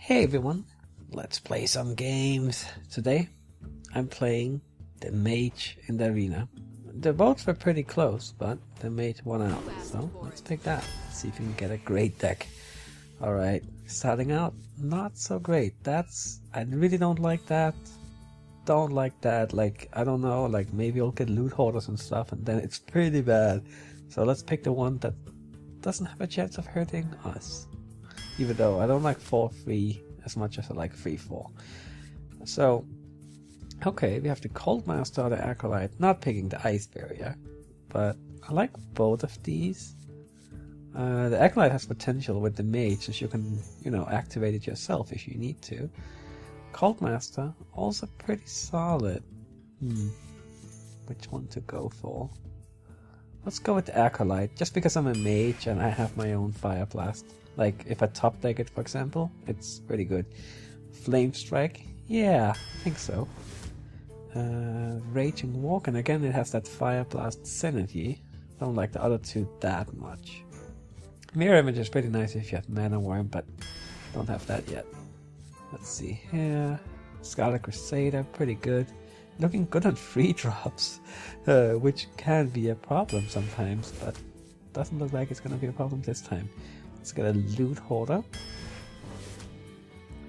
Hey everyone, let's play some games. Today I'm playing the Mage in the arena. The both were pretty close, but the Mage won out, so let's pick that. See if we can get a great deck. Alright, starting out, not so great. I really don't like that. Don't like that, like, I don't know, like maybe I'll get loot hoarders and stuff and then it's pretty bad. So let's pick the one that doesn't have a chance of hurting us. Even though I don't like 4-3 as much as I like 3-4. So, okay, we have the Cold Master or the Acolyte, not picking the Ice Barrier, but I like both of these. The Acolyte has potential with the Mage, since you can, activate it yourself if you need to. Cold Master, also pretty solid. Which one to go for? Let's go with the Acolyte, just because I'm a Mage and I have my own Fire Blast. Like, if I top deck it, for example, it's pretty good. Flame Strike? Yeah, I think so. Raging Walk, and again it has that Fire Blast synergy. Don't like the other two that much. Mirror Image is pretty nice if you have Mana Worm, but don't have that yet. Let's see here. Scarlet Crusader, pretty good. Looking good on 3-drops, which can be a problem sometimes, but doesn't look like it's gonna be a problem this time. Let's get a Loot Hoarder.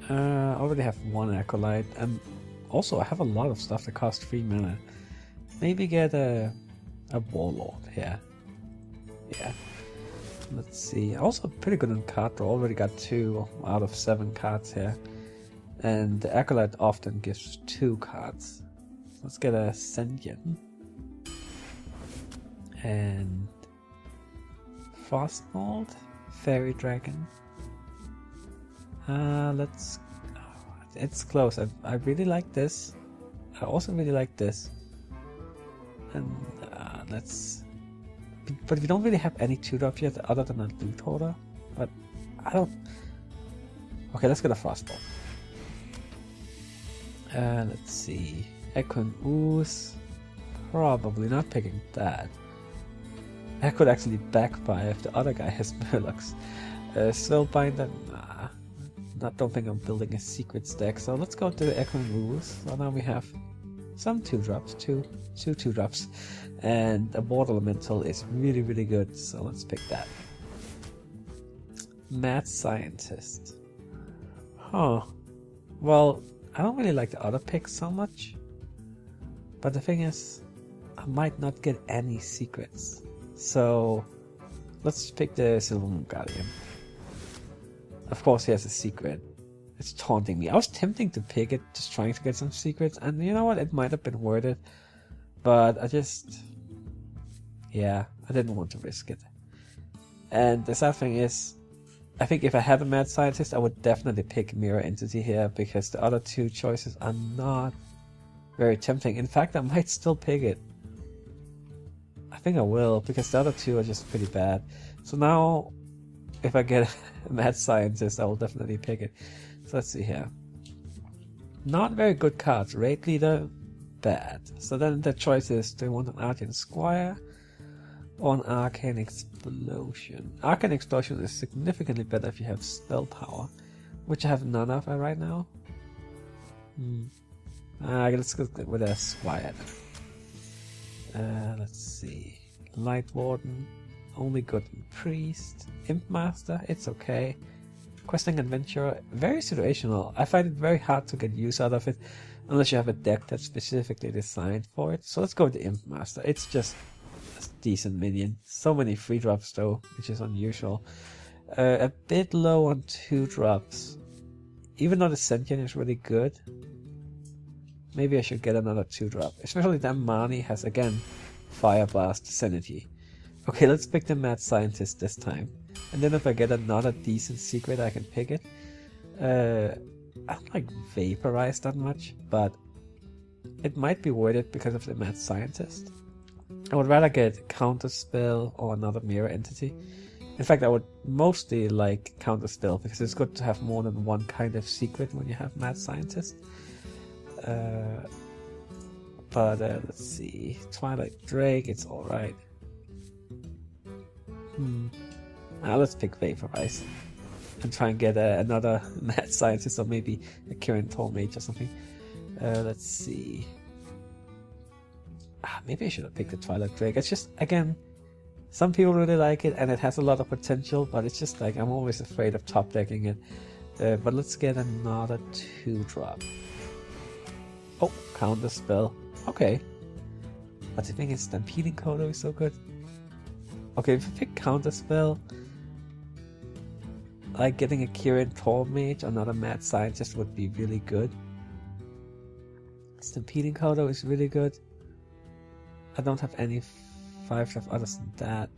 I already have one Acolyte, and also I have a lot of stuff that costs 3 mana. Maybe get a Warlord here. Yeah. Let's see. Also pretty good on card draw. Already got 2 out of 7 cards here. And the Acolyte often gives 2 cards. Let's get a Sentient. And Frostmold. Fairy Dragon. It's close. I really like this. I also really like this. And but we don't really have any 2-drop yet other than a Loot Hoarder. But I don't. Okay, let's get a Frostbolt. Let's see. Echoing Ooze. Probably not picking that. That could actually backfire if the other guy has Murlocs. Spellbinder, nah. Don't think I'm building a secret stack, so let's go to the Echoing Ooze. So now we have some 2-drops, two 2-drops, and a Water Elemental is really, really good, so let's pick that. Mad Scientist. Huh. Well, I don't really like the other picks so much, but the thing is, I might not get any secrets. So, let's pick the Silver Moon Guardian. Of course he has a secret. It's taunting me. I was tempting to pick it, just trying to get some secrets, and you know what, it might have been worth it. But I didn't want to risk it. And the sad thing is, I think if I had a Mad Scientist, I would definitely pick Mirror Entity here, because the other 2 choices are not very tempting. In fact, I might still pick it. I think I will, because the other 2 are just pretty bad. So now, if I get a Mad Scientist, I will definitely pick it. So let's see here. Not very good cards. Raid Leader, bad. So then the choice is, do you want an Arcane Squire or an Arcane Explosion? Arcane Explosion is significantly better if you have Spell Power, which I have none of right now. Let's go with a Squire then. Let's see. Light Warden, only good in Priest. Imp Master, it's okay. Questing Adventurer, very situational. I find it very hard to get use out of it unless you have a deck that's specifically designed for it. So let's go with the Imp Master. It's just a decent minion. So many 3-drops though, which is unusual. A bit low on 2-drops. Even though the Sentient is really good, maybe I should get another 2-drop. Especially that Mani has, again, Fire Blast synergy. Okay, let's pick the Mad Scientist this time. And then if I get another decent secret, I can pick it. I don't like Vaporize that much, but it might be worth it because of the Mad Scientist. I would rather get Counterspell or another Mirror Entity. In fact, I would mostly like Counterspell, because it's good to have more than one kind of secret when you have Mad Scientist. But let's see. Twilight Drake, it's alright. Now let's pick Vaporize. and try and get another mad scientist or maybe a Kirin Tall Mage or something. Let's see. Maybe I should have picked the Twilight Drake. It's just, again, some people really like it and it has a lot of potential, but it's just like I'm always afraid of top decking it. But let's get another 2-drop. Oh, counter spell. Okay. But the thing is, Stampeding Kodo is so good. Okay, if I pick counter spell, like getting a Kirin Tall Mage or another Mad Scientist would be really good. Stampeding Kodo is really good. I don't have any 5-drop others than that.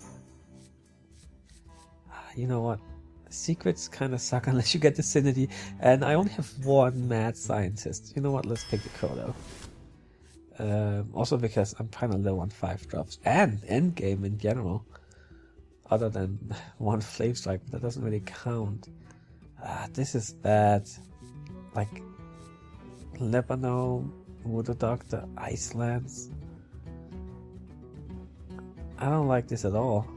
You know what? Secrets kind of suck unless you get the Synergy, and I only have 1 Mad Scientist. You know what? Let's pick the Kodo. Also because I'm kind of low on 5-drops and endgame in general. Other than 1 Flame Strike, but that doesn't really count. This is bad. Like Lebanon, Voodoo Doctor, Icelands. I don't like this at all.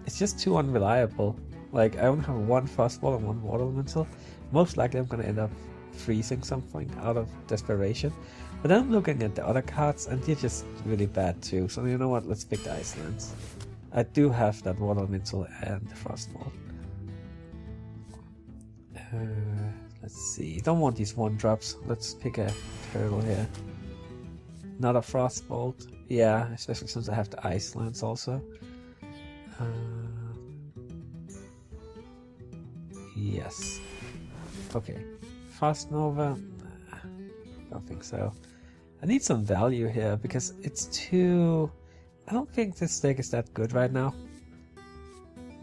It's just too unreliable. Like, I only have 1 Frostball and 1 Water Elemental. Most likely I'm gonna end up freezing something out of desperation. But then I'm looking at the other cards and they're just really bad too. So you know what, let's pick the Icelands. I do have that Water Elemental and the Frostball. Let's see, don't want these 1-drops. Let's pick a turtle here. Not a Frostbolt. Yeah, especially since I have the Icelands also. Yes. Okay. Frost Nova. Don't think so. I need some value here because it's too... I don't think this deck is that good right now.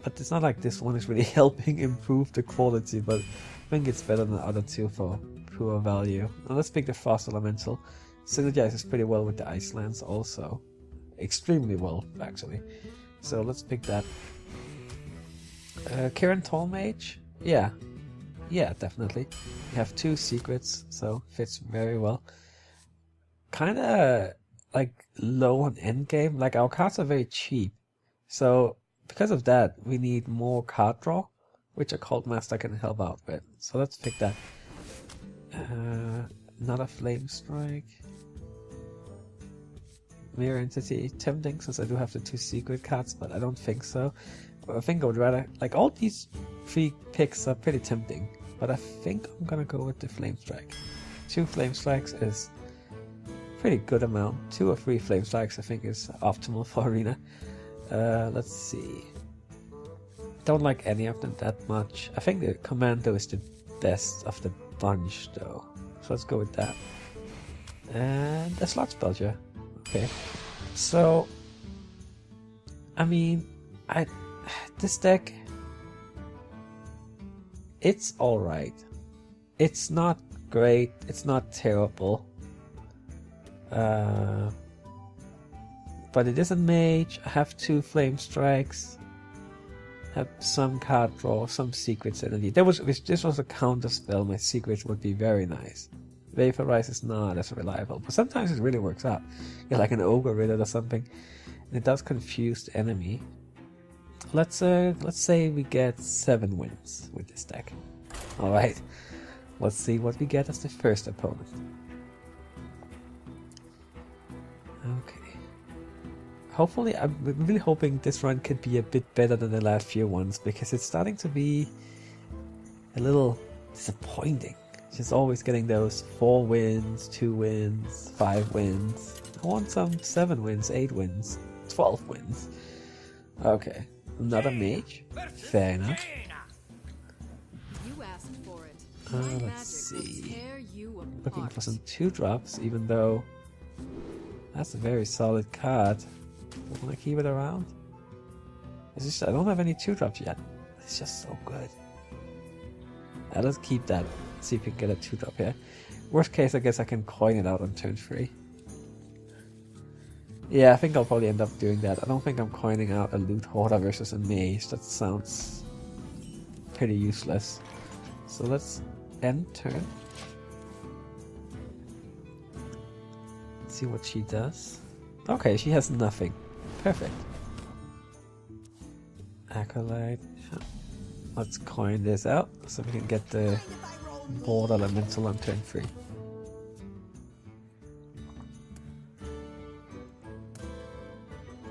But it's not like this one is really helping improve the quality, but I think it's better than the other 2 for pure value. Now let's pick the Frost Elemental. Synergizes pretty well with the Icelands also. Extremely well, actually. So let's pick that. Kirin Tall Mage? Yeah. Yeah, definitely. We have 2 secrets, so fits very well. Kinda like low on endgame. Like our cards are very cheap. So because of that, we need more card draw, which a Cult Master can help out with. So let's pick that. Another Flame Strike. Mirror Entity, tempting since I do have the 2 secret cards, but I don't think so. I think I would rather, like, all these 3 picks are pretty tempting, but I think I'm gonna go with the Flame Strike. 2 Flame Strikes is pretty good amount. 2 or 3 Flame Strikes I think is optimal for Arena. Let's see. Don't like any of them that much. I think the Commando is the best of the bunch though, so let's go with that. And a Slot Spelcher. Okay, so I mean, this deck, it's alright. It's not great, it's not terrible. But it is a mage. I have 2 Flame Strikes. Have some card draw, some secret synergy. If this was a counter spell, my secret would be very nice. Vaporize is not as reliable, but sometimes it really works out. You're like an ogre with it or something, and it does confuse the enemy. Let's say we get 7 wins with this deck. All right, let's see what we get as the first opponent. Okay. Hopefully, I'm really hoping this run could be a bit better than the last few ones because it's starting to be a little disappointing. Just always getting those 4 wins, 2 wins, 5 wins. I want some 7 wins, 8 wins, 12 wins. Okay, another mage. Fair enough. Let's see. Looking for some 2-drops, even though that's a very solid card. I want to keep it around. It's just I don't have any 2-drops yet. It's just so good. Let's keep that. See if we can get a 2-drop here. Worst case, I guess I can coin it out on turn 3. Yeah, I think I'll probably end up doing that. I don't think I'm coining out a Loot Hoarder versus a Mage. That sounds pretty useless. So let's end turn. Let's see what she does. Okay, she has nothing. Perfect. Acolyte. Let's coin this out so we can get the board elemental on turn 3.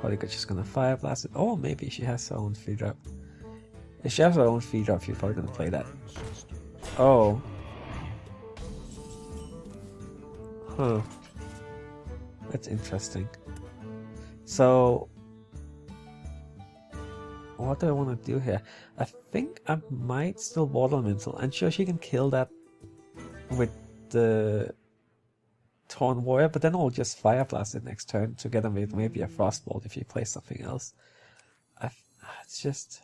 Probably just gonna fire blast it. Oh, maybe she has her own free drop. If she has her own free drop, she's probably gonna play that. Oh. Huh. That's interesting. So, what do I want to do here? I think I might still Water Elemental. And sure, she can kill that with the Torn Warrior, but then I'll just Fire Blast it next turn together with maybe a Frostbolt if she plays something else. It's just...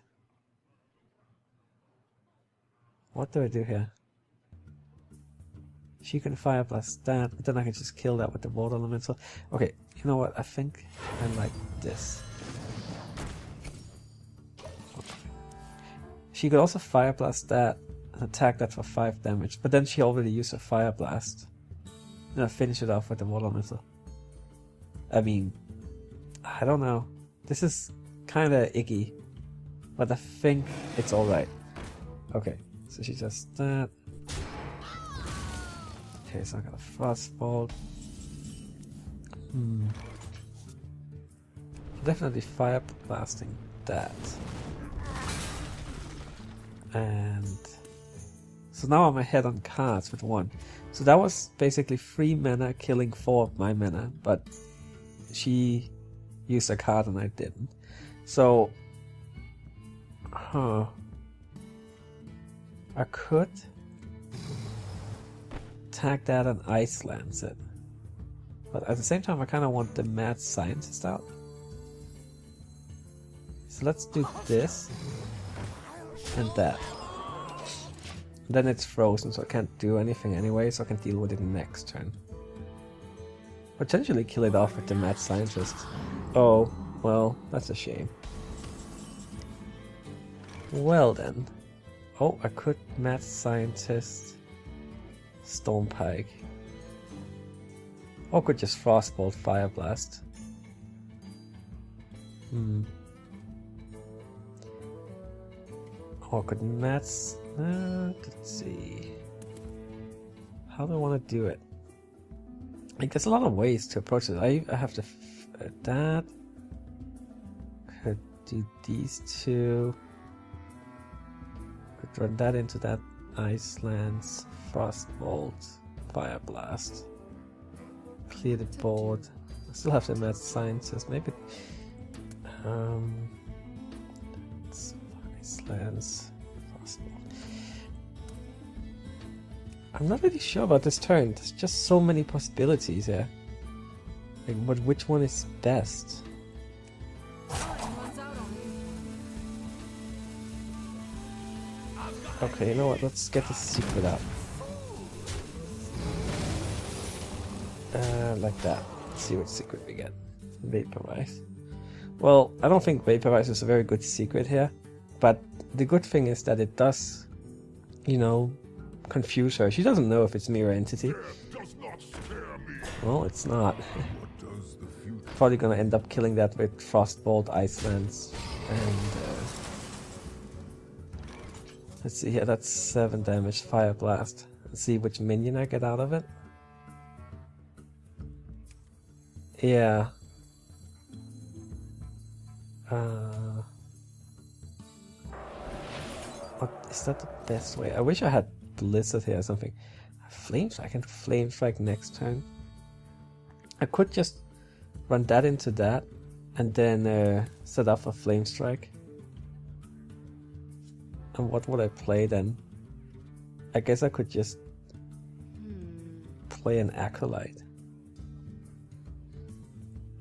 What do I do here? She can Fire Blast that, but then I can just kill that with the Water Elemental. Okay, you know what? I think I like this. She could also Fire Blast that and attack that for 5 damage, but then she already used her Fire Blast. And I finish it off with the Water Elemental. I mean, I don't know. This is kind of icky, but I think it's alright. Okay, so she does that. Okay, so I got a Frostbolt. Definitely Fire Blasting that. And so now I'm ahead on cards with 1. So that was basically 3 mana killing 4 of my mana, but she used a card and I didn't. So, I could attack that and Ice Lance it. But at the same time I kind of want the Mad Scientist out. So let's do this and that. Then it's frozen, so I can't do anything anyway, so I can deal with it next turn. Potentially kill it off with the Mad Scientist. Oh, well, that's a shame. Well then. Oh, I could Mad Scientist Stormpike. Or could just Frostbolt Fire Blast. Or could let's see. How do I want to do it? Like, there's a lot of ways to approach it. I have to that. Could do these 2. Could run that into that Ice Lance, Frostbolt, Fire Blast. Clear the board. I still have the Mad Scientist. Maybe Ice Lance, Frostbolt. I'm not really sure about this turn. There's just so many possibilities here. Like, which one is best? Okay, you know what? Let's get the secret out. Like that. Let's see what secret we get. Vaporize. Well, I don't think Vaporize is a very good secret here, but the good thing is that it does, you know, confuse her. She doesn't know if it's Mirror Entity. Well, it's not. Probably gonna end up killing that with Frostbolt, Ice Lance, and let's see here, that's 7 damage, Fire Blast. Let's see which minion I get out of it. Yeah. What, is that the best way? I wish I had Blizzard here or something. Flame Strike, I can Flame Strike next turn. I could just run that into that and then set up a Flame Strike. And what would I play then? I guess I could just play an Acolyte.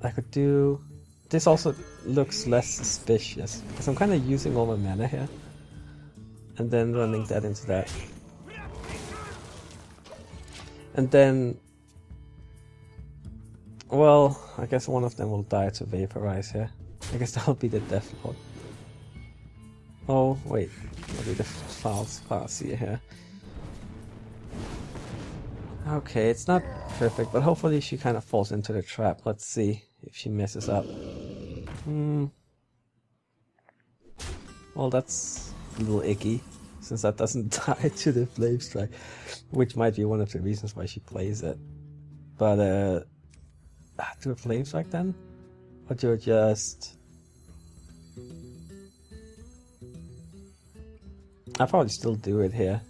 I could do... This also looks less suspicious, because I'm kind of using all my mana here. And then running that into that. And then... Well, I guess one of them will die to Vaporize here. I guess that'll be the Death Lord. Oh, wait. That'll be the Farseer here. Okay, it's not perfect, but hopefully she kind of falls into the trap. Let's see if she messes up. Well, that's a little icky, since that doesn't tie to the flame strike, which might be one of the reasons why she plays it. But do a flame strike then, or do you just? I'll probably still do it here.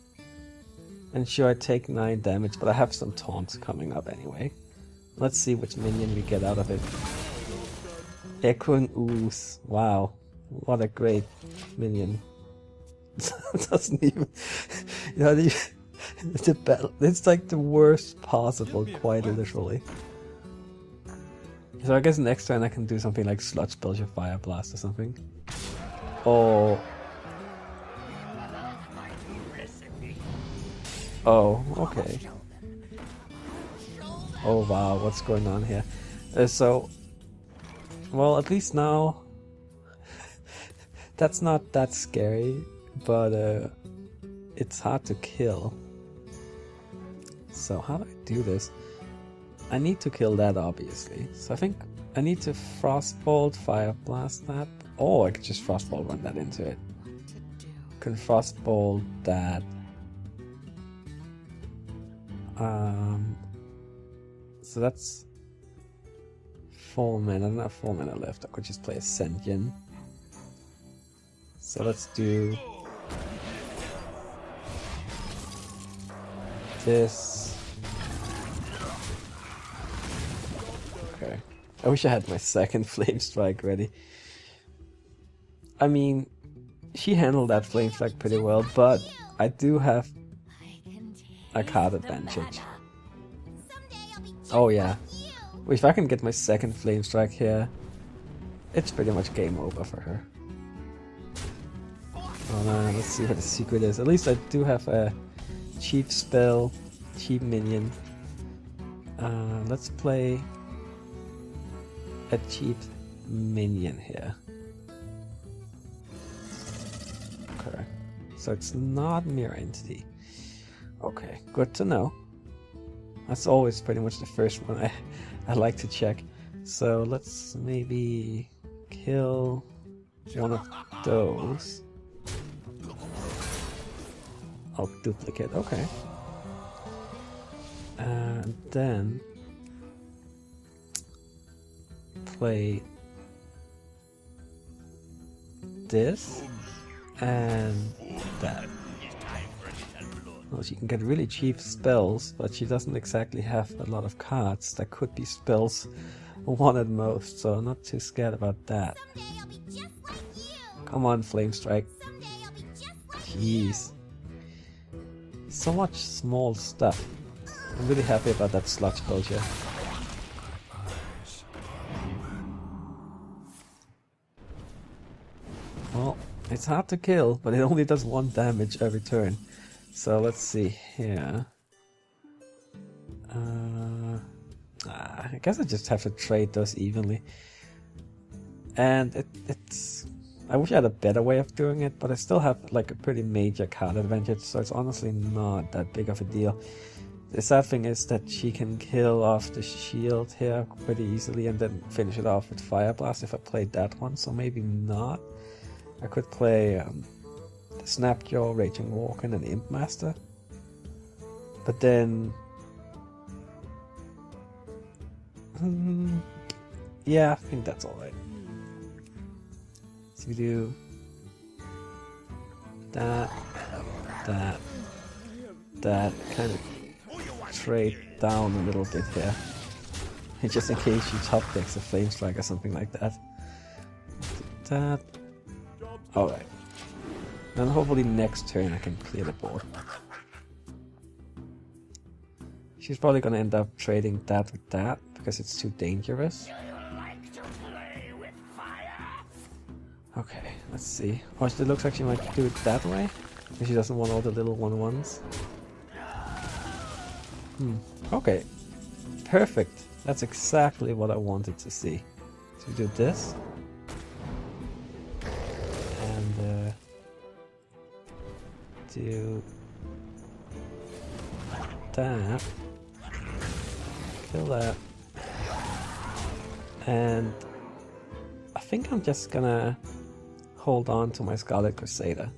And sure, I take 9 damage, but I have some taunts coming up anyway. Let's see which minion we get out of it. Echoing Ooze. Wow. What a great minion. Doesn't even... You know, the battle, it's like the worst possible, quite literally. So I guess next turn I can do something like Sludge Spell or Fire Blast or something. Oh... Oh, okay. Oh wow, what's going on here? So, well, at least now that's not that scary, but it's hard to kill. So how do I do this? I need to kill that, obviously. So I think I need to Frostbolt, Fire Blast that. Oh, I could just Frostbolt run that into it. Can Frostbolt that. So that's 4 mana. I don't have 4 mana left. I could just play a Sentient. So let's do this. Okay. I wish I had my second Flame Strike ready. I mean, she handled that Flame Strike pretty well, but I do have a card advantage. Oh yeah. If I can get my second Flame Strike here, it's pretty much game over for her. Oh man, let's see what the secret is. At least I do have a cheap spell, cheap minion. Let's play a cheap minion here. Okay. So it's not Mirror Entity. Okay, good to know. That's always pretty much the first one I like to check. So let's maybe kill one of those. Oh, duplicate, okay. And then play this and that. Well, she can get really cheap spells, but she doesn't exactly have a lot of cards. That could be spells, one at most, so I'm not too scared about that. Come on, Flame Strike. Jeez. So much small stuff. I'm really happy about that Sludge Culture. Well, it's hard to kill, but it only does 1 damage every turn. So let's see here. I guess I just have to trade those evenly. And it's... I wish I had a better way of doing it, but I still have like a pretty major card advantage, so it's honestly not that big of a deal. The sad thing is that she can kill off the shield here pretty easily and then finish it off with Fire Blast if I played that one, so maybe not. I could play the Snapjaw, Raging Walker, and an Imp Master. But then... yeah, I think that's alright. So we do that, kind of trade down a little bit here. Just in case she top decks a Flame Strike or something like that. That. Alright. Then hopefully next turn I can clear the board. She's probably gonna end up trading that with that because it's too dangerous. Okay, let's see. Oh, it looks like she might do it that way. If she doesn't want all the little 1/1s. Okay. Perfect. That's exactly what I wanted to see. So we do this. And do that. Kill that. And I think I'm just gonna hold on to my Scarlet Crusader.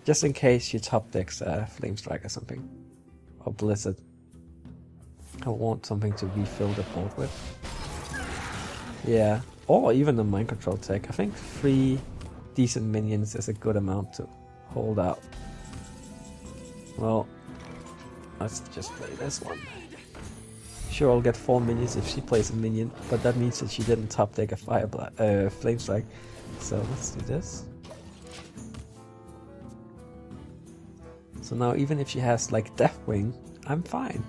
Just in case she top decks Flame Strike or something. Or Blizzard. I want something to refill the board with. Yeah, or even a mind control tech. I think 3 decent minions is a good amount to hold out. Well, let's just play this one. Sure, I'll get 4 minions if she plays a minion, but that means that she didn't top deck a Flame Strike. So let's do this. So now even if she has like Deathwing, I'm fine.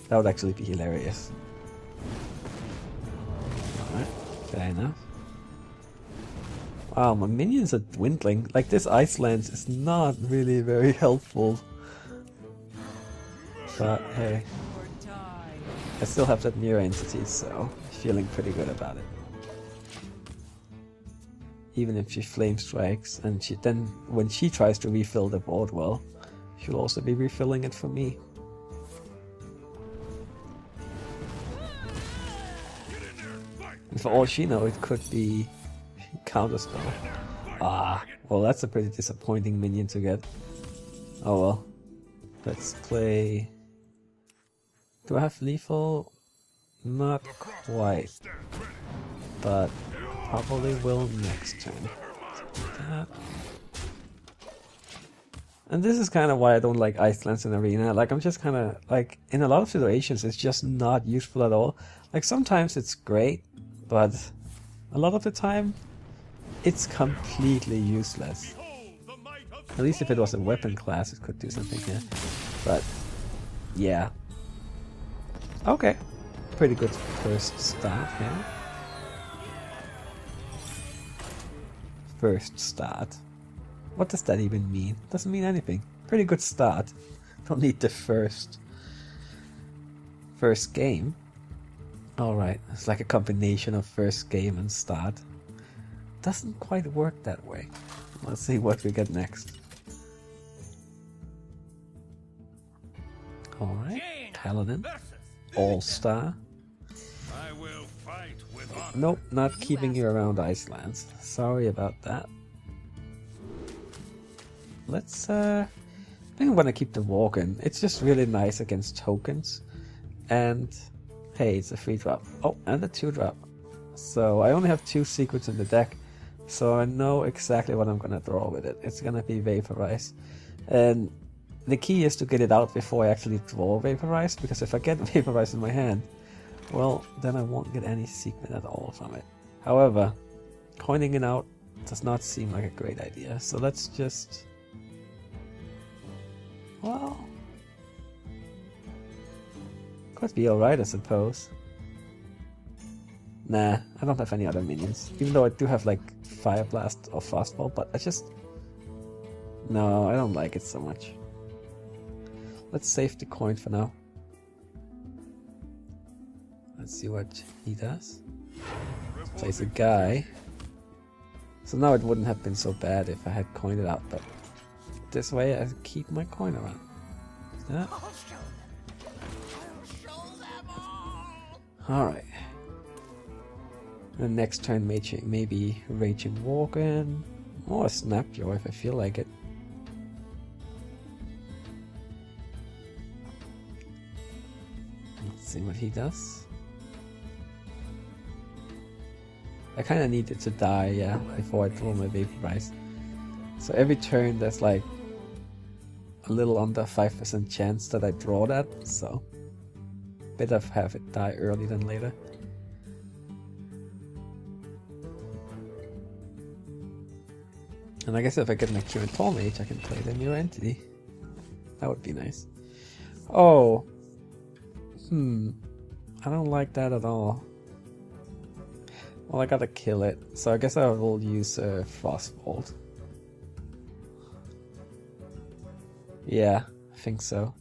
That would actually be hilarious. Alright, fair enough. Wow, my minions are dwindling. Like, this Ice Lance is not really very helpful. But hey, I still have that mirror entity, so feeling pretty good about it. Even if she Flame Strikes, and then when she tries to refill the board, well, she'll also be refilling it for me. And for all she knows, it could be Counterspell. Ah, well, that's a pretty disappointing minion to get. Oh well. Let's play... Do I have lethal? Not quite. But probably will next turn. That. And this is kind of why I don't like Ice Lance in Arena. Like, I'm just kind of, like, in a lot of situations it's just not useful at all. Like, sometimes it's great, but a lot of the time it's completely useless. At least if it was a weapon class it could do something here. But yeah. Okay. Pretty good first start here. First start. What does that even mean? Doesn't mean anything. Pretty good start. Don't need the first game. Alright, it's like a combination of first game and start. Doesn't quite work that way. Let's see what we get next. Alright, Paladin. All-Star. Nope, not keeping you around Ice Lance. Sorry about that. Let's I think I'm gonna keep the Walk-In. It's just really nice against tokens. And hey, it's a 3-drop. Oh, and a 2-drop. So I only have 2 secrets in the deck. So I know exactly what I'm gonna draw with it. It's gonna be Vaporize. And the key is to get it out before I actually draw Vaporize, because if I get Vaporize in my hand, well, then I won't get any secret at all from it. However, coining it out does not seem like a great idea. So let's just... Well... Could be alright, I suppose. Nah, I don't have any other minions. Even though I do have like Fire Blast or Frostball, but I just... No, I don't like it so much. Let's save the coin for now. Let's see what he does. Plays a guy. So now it wouldn't have been so bad if I had coined it out, but this way I keep my coin around. That. Alright. And next turn maybe Raging Walk-In or Snapjaw if I feel like it. Let's see what he does. I kinda need it to die, yeah, before I throw my Vaporize. So every turn there's like a little under 5% chance that I draw that, so better have it die early than later. And I guess if I get my current Mage, I can play the new entity. That would be nice. Oh. I don't like that at all. Well, I gotta kill it, so I guess I will use Frostbolt. Yeah, I think so.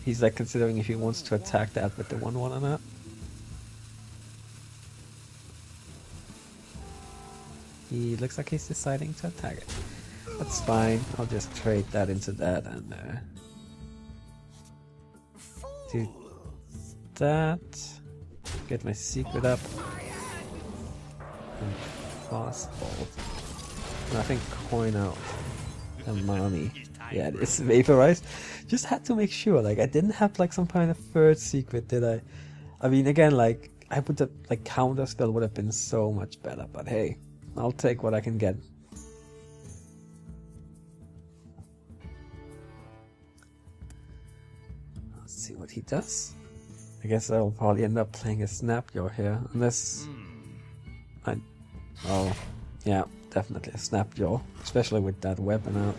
He's like considering if he wants to attack that with the 1/1 or not. He looks like he's deciding to attack it. That's fine, I'll just trade that into that and do that. Get my secret up. And Frostbolt. And I think coin out the money. Yeah, it's vaporized. Just had to make sure, like, I didn't have like some kind of third secret, did I? I mean, again, like, I would have, like, counter spell would have been so much better, but hey, I'll take what I can get. Let's see what he does. I guess I'll probably end up playing a Snapjaw here, unless oh, yeah, definitely a Snapjaw, especially with that weapon out.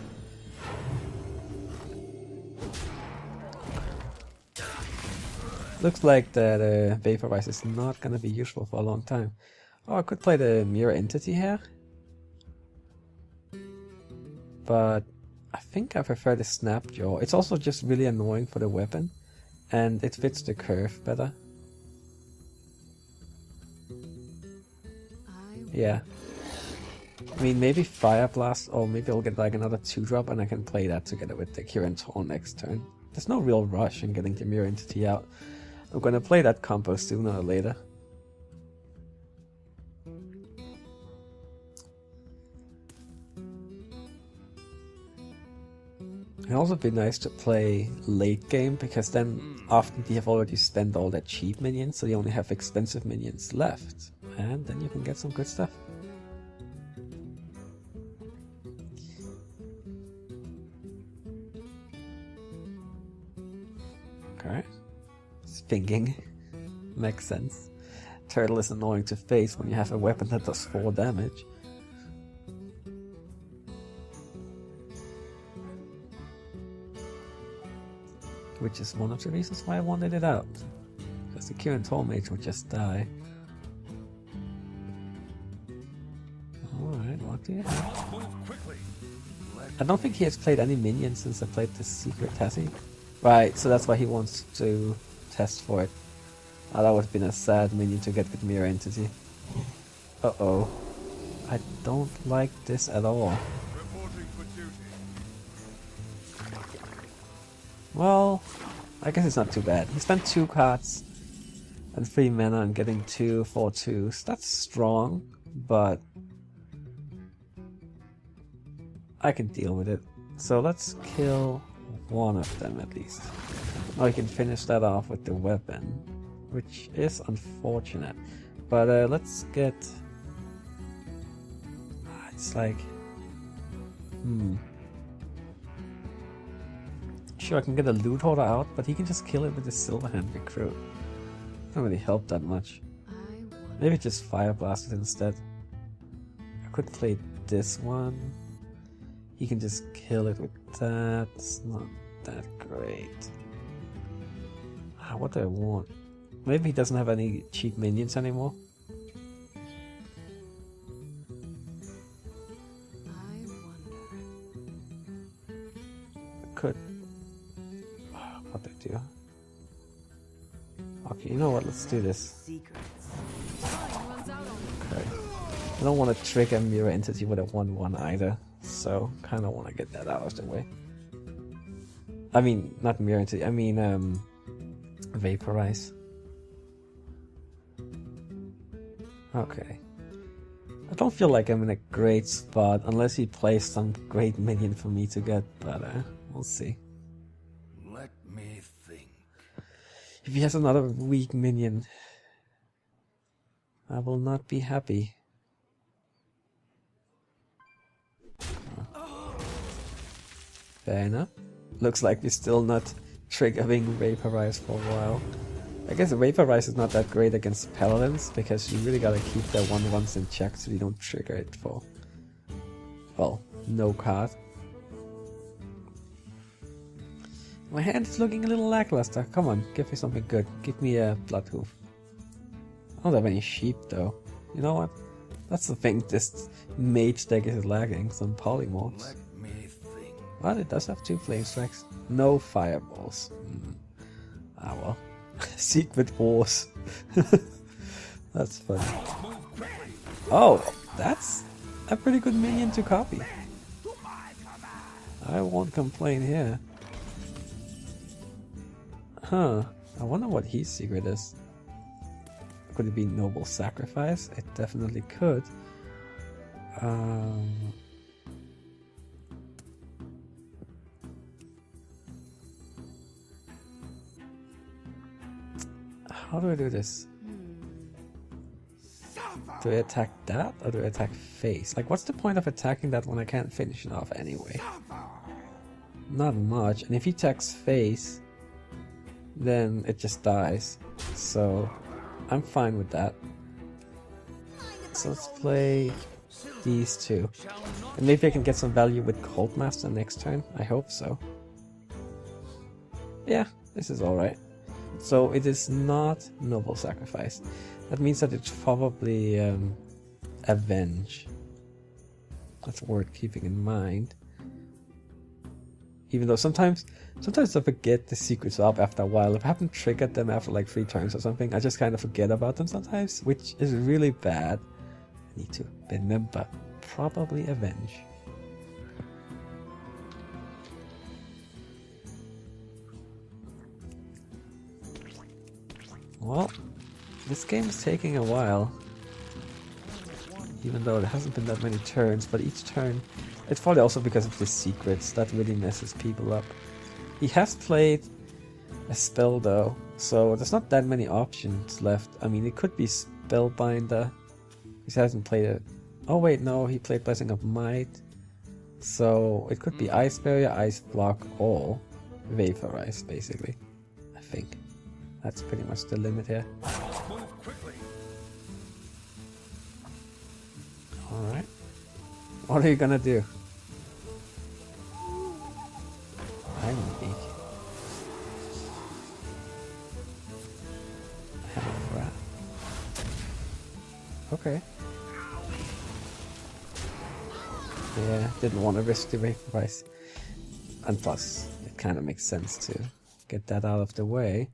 Looks like that Vaporize is not gonna be useful for a long time. Oh, I could play the Mirror Entity here, but I think I prefer the Snapjaw. It's also just really annoying for the weapon, and it fits the curve better. Yeah. I mean, maybe Fire Blast, or maybe I'll get like another 2-drop and I can play that together with the Kirin Tor next turn. There's no real rush in getting the Mirror Entity out. I'm gonna play that combo sooner or later. It'd also be nice to play late game, because then often you have already spent all that cheap minions, so you only have expensive minions left. And then you can get some good stuff. Okay. Thinking. Makes sense. Turtle is annoying to face when you have a weapon that does 4 damage. Which is one of the reasons why I wanted it out. Because the Kirin Tor Mage would just die. Alright, what do you have? I don't think he has played any minions since I played the secret, has he? Right, so that's why he wants to test for it. Oh, that would have been a sad minion to get with Mirror Entity. Uh-oh. I don't like this at all. Well, I guess it's not too bad. He spent 2 cards and 3 mana and getting 2 4/2s. That's strong, but I can deal with it. So let's kill one of them at least. Now we can finish that off with the weapon, which is unfortunate. But let's get... It's like... Sure, I can get a Loot Hoarder out, but he can just kill it with his Silverhand Recruit. Doesn't really help that much. Maybe just Fire Blast it instead. I could play this one. He can just kill it with that. It's not that great. What do I want? Maybe he doesn't have any cheap minions anymore. I could... What do I do? Okay, you know what? Let's do this. Okay. I don't want to trigger Mirror Entity with a 1/1 either. So, kind of want to get that out of the way. I mean, not Mirror Entity, I mean, Vaporize. Okay. I don't feel like I'm in a great spot, unless he plays some great minion for me to get, but we'll see. Let me think. If he has another weak minion, I will not be happy. Fair enough. Looks like we're still not triggering Vaporize for a while. I guess Vaporize is not that great against Paladins, because you really gotta keep their 1/1s in check so you don't trigger it for, well, no card. My hand is looking a little lackluster. Come on, give me something good. Give me a Bloodhoof. I don't have any sheep though. You know what? That's the thing, this Mage deck is lacking, some polymorphs. But it does have 2 Flame Strikes. No Fireballs. Ah well. Secret Wars. That's funny. Oh, that's a pretty good minion to copy. I won't complain here. Huh. I wonder what his secret is. Could it be Noble Sacrifice? It definitely could. How do I do this? Do I attack that or do I attack face? Like, what's the point of attacking that when I can't finish it off anyway? Not much. And if he attacks face, then it just dies. So I'm fine with that. So let's play these two. And maybe I can get some value with Cold Master next turn. I hope so. Yeah, this is alright. So it is not Noble Sacrifice. That means that it's probably Avenge. That's worth keeping in mind. Even though sometimes I forget the secrets up after a while. If I haven't triggered them after like 3 turns or something, I just kind of forget about them sometimes, which is really bad. I need to remember. Probably Avenge. Well, this game is taking a while. Even though there hasn't been that many turns, but each turn... It's probably also because of the secrets that really messes people up. He has played a spell though, so there's not that many options left. I mean, it could be Spellbinder. He hasn't played it. Oh wait, no, he played Blessing of Might. So it could be Ice Barrier, Ice Block, or Vaporize, basically. I think. That's pretty much the limit here. Alright. What are you gonna do? I'm weak. Rat. Okay. Yeah, didn't want to risk the Vaporize. And plus, it kind of makes sense to get that out of the way.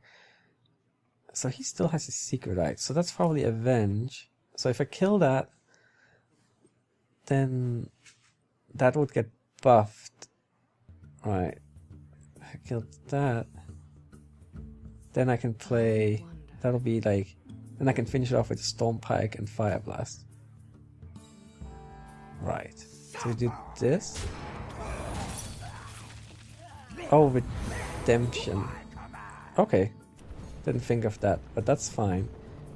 So he still has his secret, right? So that's probably Avenge. So if I kill that, then that would get buffed. Right. If I killed that, then I can play... That'll be like... Then I can finish it off with Storm Pike and Fire Blast. Right. So we do this. Oh, Redemption. Okay. Didn't think of that, but that's fine.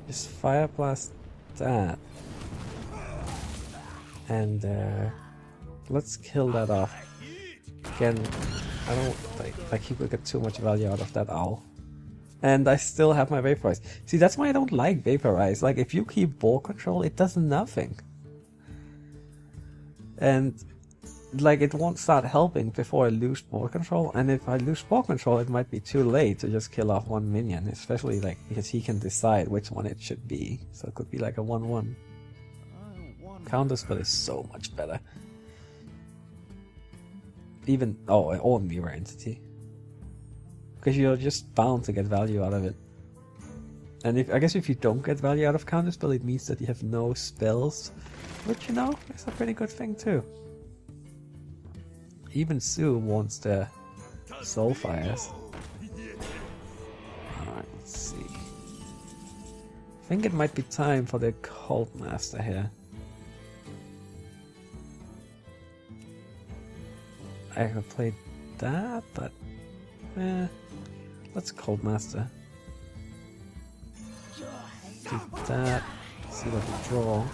Just Fire Blast that. And let's kill that off. Again, I don't like he will get too much value out of that owl. And I still have my Vaporize. See, that's why I don't like Vaporize. Like, if you keep ball control, it does nothing. And like, it won't start helping before I lose ball control, and if I lose ball control, it might be too late to just kill off one minion, especially like because he can decide which one it should be. So it could be like a 1/1. Counterspell is so much better. Even or Mirror Entity, because you're just bound to get value out of it. And I guess if you don't get value out of Counterspell, it means that you have no spells, which, you know, is a pretty good thing too. Even Sue wants the Soul Fires. Alright, let's see. I think it might be time for the Cold Master here. I could play that, but let's Cold Master. Do that, see what we draw.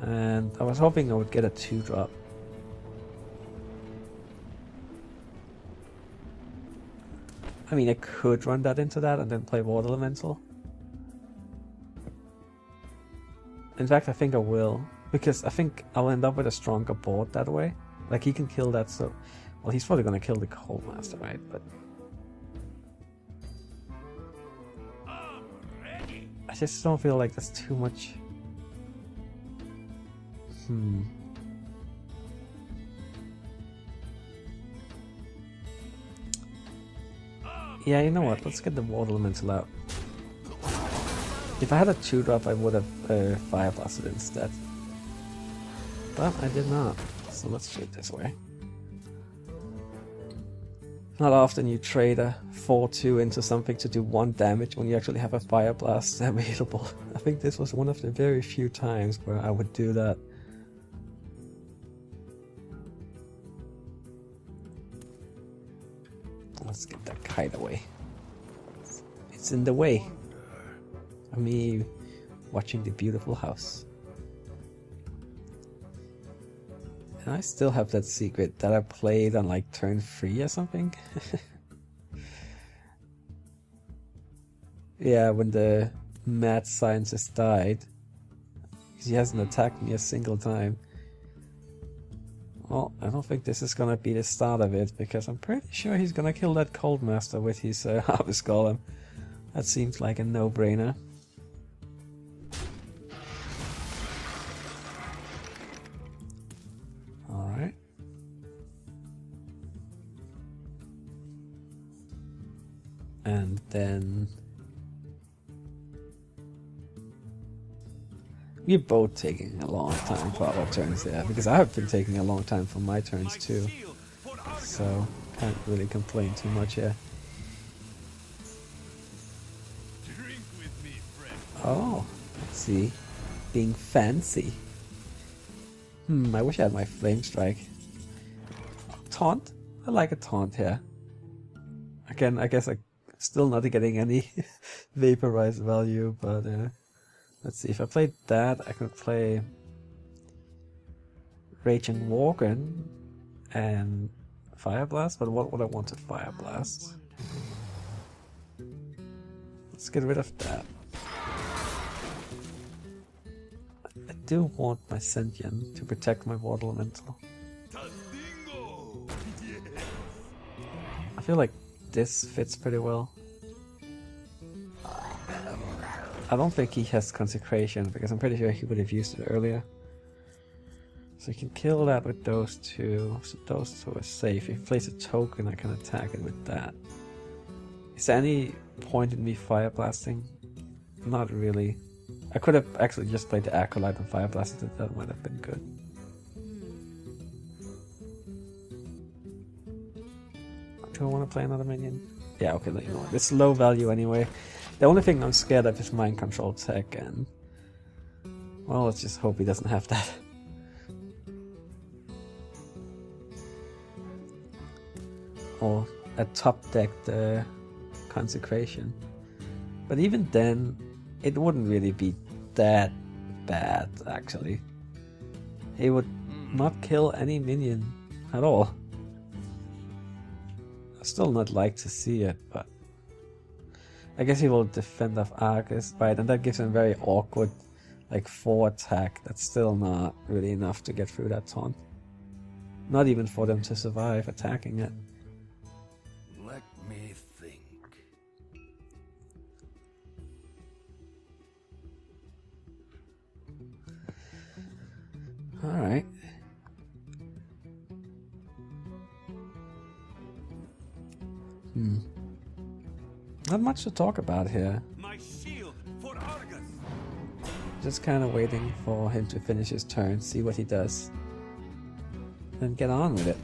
And I was hoping I would get a 2-drop. I mean, I could run that into that and then play Water Elemental. In fact, I think I will, because I think I'll end up with a stronger board that way. Like, he can kill that, so... Well, he's probably gonna kill the Cold Master, right? But... I just don't feel like there's too much... Yeah, you know what? Let's get the Water Elemental out. If I had a 2-drop, I would have Fire Blasted instead. But I did not. So let's shoot this way. Not often you trade a 4-2 into something to do 1 damage when you actually have a Fire Blast available. I think this was one of the very few times where I would do that. Let's get that kite away. It's in the way of me watching the beautiful house. And I still have that secret that I played on like turn 3 or something. Yeah, when the mad scientist died. He hasn't attacked me a single time. Well, I don't think this is gonna be the start of it, because I'm pretty sure he's gonna kill that Cold Master with his Harvest Golem. That seems like a no-brainer. Alright. And then... we're both taking a long time for our turns there, because I have been taking a long time for my turns too. So, can't really complain too much here. Oh, let's see. Being fancy. I wish I had my Flame Strike. Taunt? I like a taunt here. Again, I guess I'm still not getting any vaporized value, but let's see. If I played that, I could play Raging Worgen and Fire Blast, but what would I want to Fire Blast? Let's get rid of that. I do want my Sentient to protect my Water Elemental. I feel like this fits pretty well. I don't think he has Consecration, because I'm pretty sure he would have used it earlier. So you can kill that with those two, so those two are safe. If he plays a token, I can attack it with that. Is there any point in me Fire Blasting? Not really. I could have actually just played the Acolyte and Fire Blasted it, that might have been good. Do I want to play another minion? Yeah, okay, you know what, it's low value anyway. The only thing I'm scared of is Mind Control Tech, and... well, let's just hope he doesn't have that. Or a top deck the Consecration. But even then, it wouldn't really be that bad, actually. He would not kill any minion at all. I still not like to see it, but... I guess he will defend off Argus, right? And that gives him very awkward, like 4 attack. That's still not really enough to get through that taunt. Not even for them to survive attacking it. Let me think. Alright. Not much to talk about here. My shield for Argus. Just kind of waiting for him to finish his turn, see what he does, and get on with it.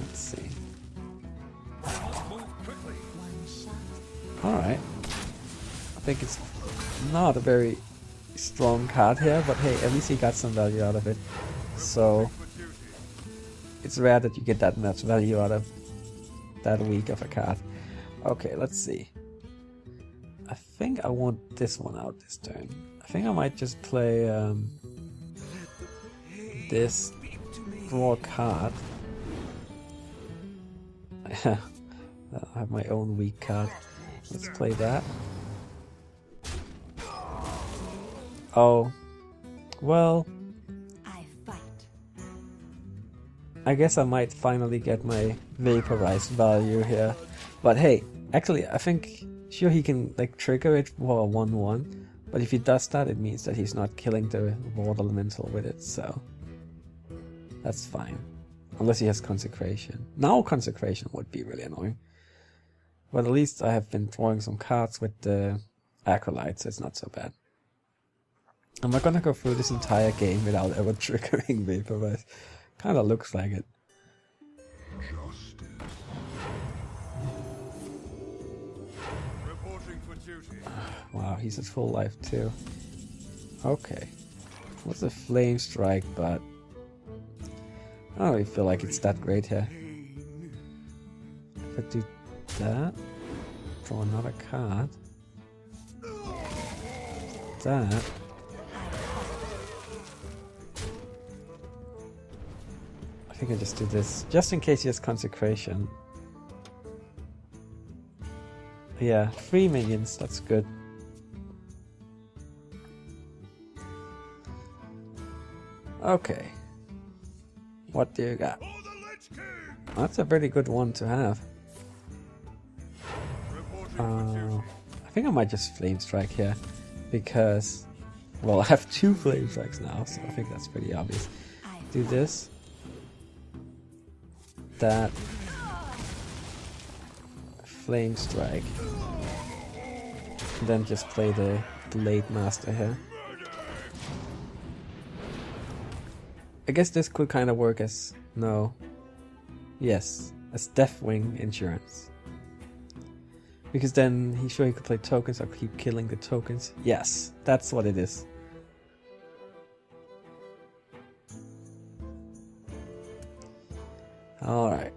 Let's see. Alright. I think it's not a very strong card here, but hey, at least he got some value out of it. So, it's rare that you get that much value out of that weak of a card. Okay, let's see. I think I want this one out this turn. I think I might just play this, draw a card. I have my own weak card. Let's play that. Oh, well, I guess I might finally get my vaporized value here. But hey, actually, I think, sure he can like trigger it for a 1/1, but if he does that, it means that he's not killing the Water Elemental with it, so that's fine. Unless he has Consecration. Now Consecration would be really annoying. But at least I have been drawing some cards with the Acolyte, so it's not so bad. I'm not gonna go through this entire game without ever triggering Vaporize. Kinda looks like it. Wow, he's at full life too. Okay. What's a flame strike, but I don't really feel like it's that great here. If I do that, draw another card. That. I think I just do this, just in case he has consecration. Yeah, 3 minions, that's good. Okay. What do you got? That's a pretty good one to have. I think I might just Flame Strike here. Because, well, I have 2 Flame Strikes now, so I think that's pretty obvious. Do this. That. Flame Strike. And then just play the Blade Master here. I guess this could kind of work as... no. Yes. As Deathwing insurance. Because then he's sure he could play tokens or keep killing the tokens. Yes, that's what it is. Alright.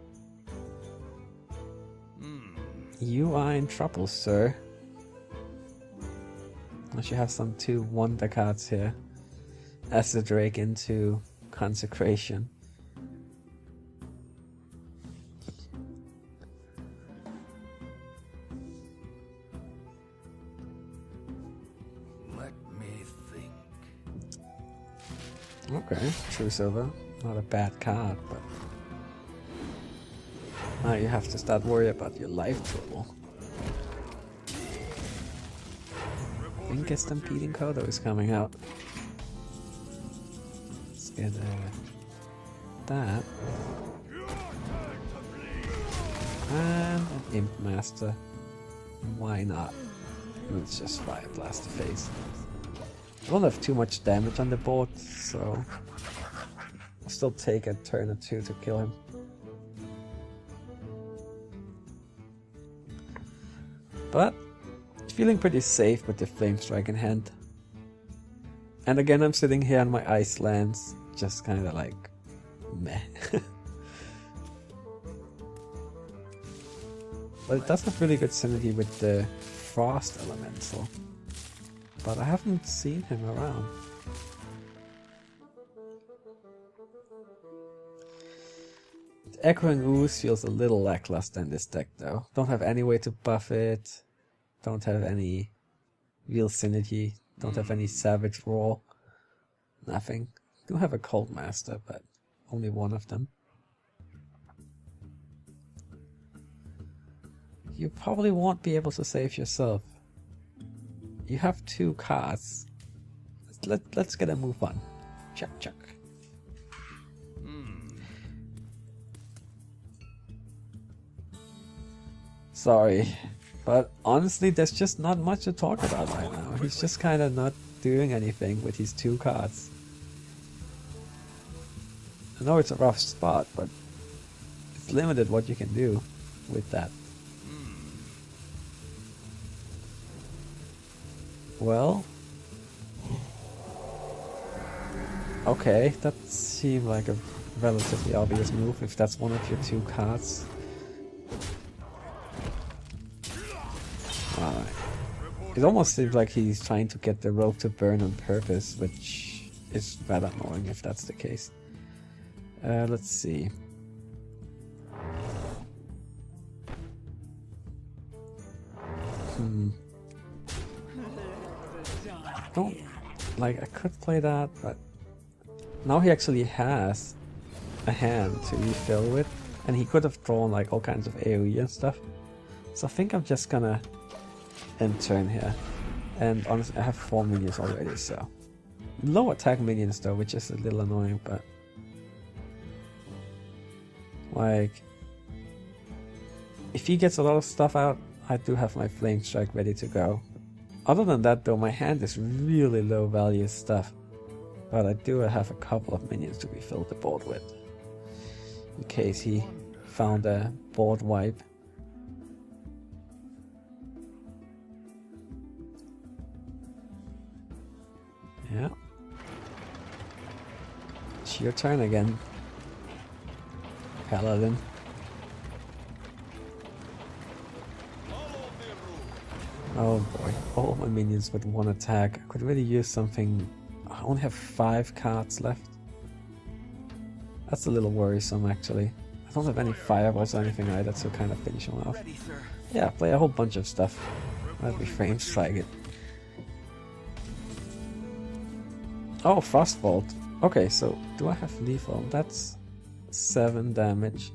You are in trouble, sir. I should have some 2 wonder cards here. As the Drake into Consecration. Okay, True Silver. Not a bad card, but now you have to start worrying about your life total. I think a Stampeding Kodo is coming out. Let's get that. And an Imp Master. Why not? Let's just Fire Blast the face. I don't have too much damage on the board, so I'll still take a turn or 2 to kill him. But feeling pretty safe with the Flame Strike in hand. And again, I'm sitting here on my Ice Lands, just kind of like meh. But it does have really good synergy with the Frost Elemental. But I haven't seen him around. The Echoing Ooze feels a little lackluster in this deck though. Don't have any way to buff it. Don't have any real synergy. Don't have any Savage Roar. Nothing. Do have a Cold Master, but only one of them. You probably won't be able to save yourself. You have 2 cards. Let's get a move on. Chuck. Sorry, but honestly, there's just not much to talk about right now. He's just kind of not doing anything with his 2 cards. I know it's a rough spot, but it's limited what you can do with that. Well, okay, that seemed like a relatively obvious move if that's one of your 2 cards. Alright. It almost seems like he's trying to get the rope to burn on purpose, which is rather annoying if that's the case. Let's see. Don't like I could play that, but now he actually has a hand to refill with, and he could have drawn like all kinds of AoE and stuff. So I think I'm just gonna end turn here. And honestly, I have 4 minions already, so low attack minions though, which is a little annoying, but like if he gets a lot of stuff out, I do have my Flame Strike ready to go. Other than that though, my hand is really low value stuff, but I do have a couple of minions to refill the board with, in case he found a board wipe. your turn again, Paladin. Oh boy, all my minions with one attack. I could really use something. I only have 5 cards left. That's a little worrisome actually. I don't have any fireballs or anything either to kind of finish him off. Yeah, play a whole bunch of stuff. That'd be frame strike it. Oh, Frostbolt. Okay, so do I have lethal? That's 7 damage.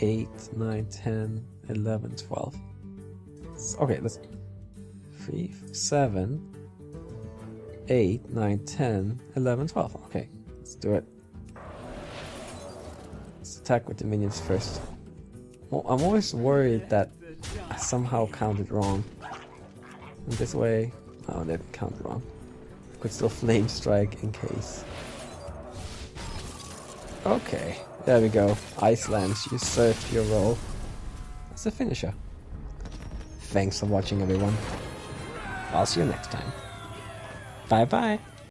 8, 9, 10, 11, 12. Okay, let's 3, 7, 8, 9, 10, 11, 12. Okay, let's do it. Let's attack with the minions first. Well, I'm always worried that I somehow counted wrong. And this way... Oh, they didn't count wrong. Could still flame strike in case. Okay, there we go. Icelands, you served your role as a finisher. Thanks for watching, everyone. I'll see you next time. Bye bye.